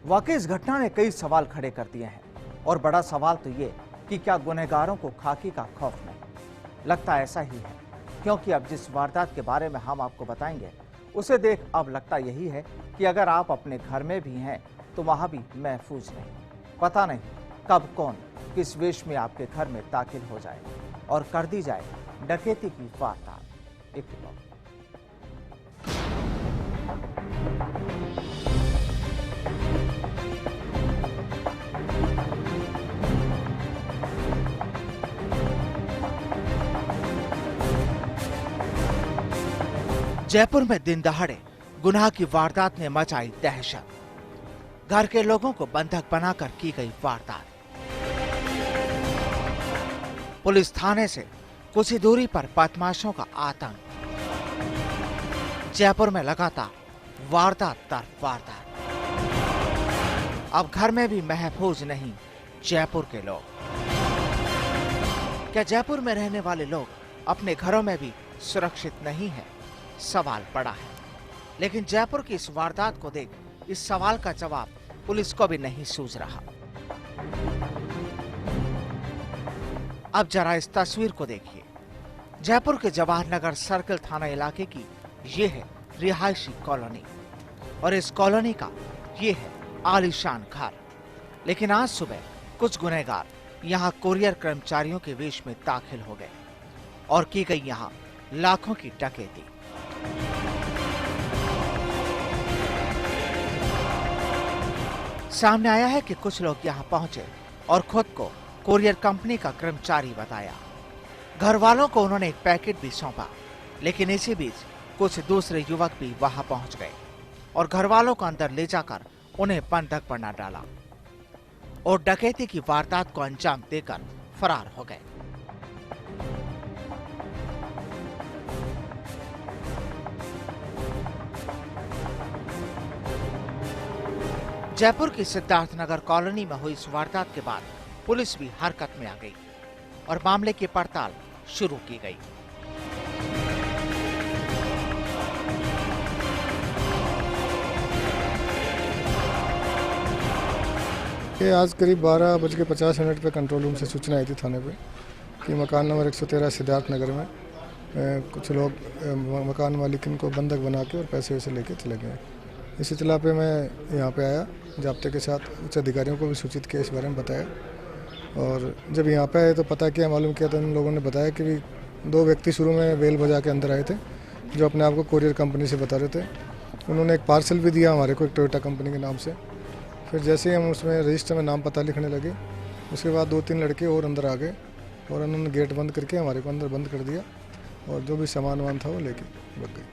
वाकई इस घटना ने कई सवाल खड़े कर दिए हैं और बड़ा सवाल तो ये कि क्या गुनहगारों को खाकी का खौफ नहीं। लगता ऐसा ही है, क्योंकि अब जिस वारदात के बारे में हम आपको बताएंगे उसे देख अब लगता यही है कि अगर आप अपने घर में भी हैं तो वहां भी महफूज नहीं। पता नहीं कब कौन किस वेश में आपके घर में दाखिल हो जाए और कर दी जाए डकैती की वारदात। एक रिपोर्ट। जयपुर में दिन दहाड़े गुनाह की वारदात ने मचाई दहशत। घर के लोगों को बंधक बनाकर की गई वारदात। पुलिस थाने से कुछ ही दूरी पर बदमाशों का आतंक। जयपुर में लगातार वारदात दर वारदात। अब घर में भी महफूज नहीं जयपुर के लोग। क्या जयपुर में रहने वाले लोग अपने घरों में भी सुरक्षित नहीं है? सवाल बड़ा है, लेकिन जयपुर की इस वारदात को देख इस सवाल का जवाब पुलिस को भी नहीं सूझ रहा। अब जरा इस तस्वीर को देखिए। जयपुर के जवाहर नगर सर्कल थाना इलाके की ये है रिहायशी कॉलोनी और इस कॉलोनी का ये है आलीशान घर। लेकिन आज सुबह कुछ गुनहगार यहाँ कुरियर कर्मचारियों के वेश में दाखिल हो गए और की गई यहाँ लाखों की डकैती। सामने आया है कि कुछ लोग यहाँ पहुंचे और खुद को कुरियर कंपनी का कर्मचारी बताया। घर वालों को उन्होंने एक पैकेट भी सौंपा, लेकिन इसी बीच कुछ दूसरे युवक भी वहां पहुंच गए और घर वालों को अंदर ले जाकर उन्हें बंधक बना डाला और डकैती की वारदात को अंजाम देकर फरार हो गए। जयपुर की सिद्धार्थ नगर कॉलोनी में हुई इस वारदात के बाद पुलिस भी हरकत में आ गई और मामले की पड़ताल शुरू की गई। आज करीब 12:50 पे कंट्रोल रूम से सूचना आई थी थाने पे कि मकान नंबर 113 सिद्धार्थ नगर में कुछ लोग मकान मालिक को बंधक बना के और पैसे वैसे लेके चले गए। इस इत्तला पे मैं यहाँ पे आया, जाब्ते के साथ उच्च अधिकारियों को भी सूचित किया, इस बारे में बताया। और जब यहाँ पे आए तो पता किया, मालूम किया तो उन लोगों ने बताया कि 2 व्यक्ति शुरू में बेल बजा के अंदर आए थे जो अपने आप को कुरियर कंपनी से बता रहे थे। उन्होंने एक पार्सल भी दिया हमारे को, एक टोयोटा कंपनी के नाम से। फिर जैसे ही हम उसमें रजिस्टर में नाम पता लिखने लगे, उसके बाद 2-3 लड़के और अंदर आ गए और उन्होंने गेट बंद करके हमारे को अंदर बंद कर दिया और जो भी सामान वामान था वो लेके भाग गए।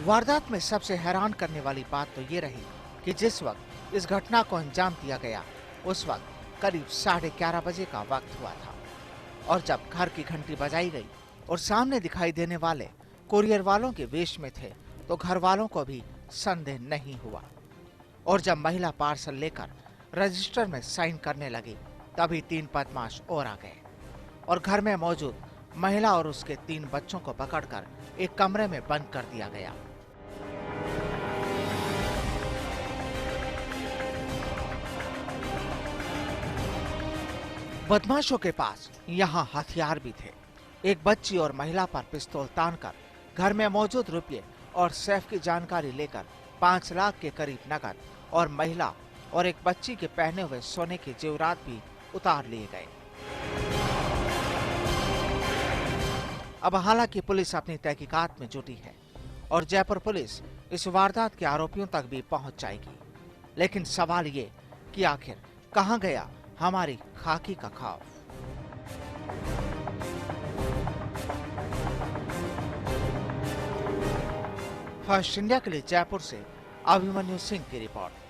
वारदात में सबसे हैरान करने वाली बात तो ये रही कि जिस वक्त इस घटना को अंजाम दिया गया उस वक्त करीब 11:30 बजे का वक्त हुआ था और जब घर की घंटी बजाई गई और सामने दिखाई देने वाले कुरियर वालों के वेश में थे तो घर वालों को भी संदेह नहीं हुआ। और जब महिला पार्सल लेकर रजिस्टर में साइन करने लगी तभी 3 बदमाश और आ गए और घर में मौजूद महिला और उसके 3 बच्चों को पकड़कर एक कमरे में बंद कर दिया गया। बदमाशों के पास यहाँ हथियार भी थे। एक बच्ची और महिला पर पिस्तौल तानकर घर में मौजूद रुपये और सेफ की जानकारी लेकर 5 लाख के करीब नकद और महिला और एक बच्ची के पहने हुए सोने के जेवरात भी उतार लिए गए। अब हालांकि पुलिस अपनी तहकीकात में जुटी है और जयपुर पुलिस इस वारदात के आरोपियों तक भी पहुंच जाएगी। लेकिन सवाल ये कि आखिर कहां गया हमारी खाकी का खौफ। फर्स्ट इंडिया के लिए जयपुर से अभिमन्यु सिंह की रिपोर्ट।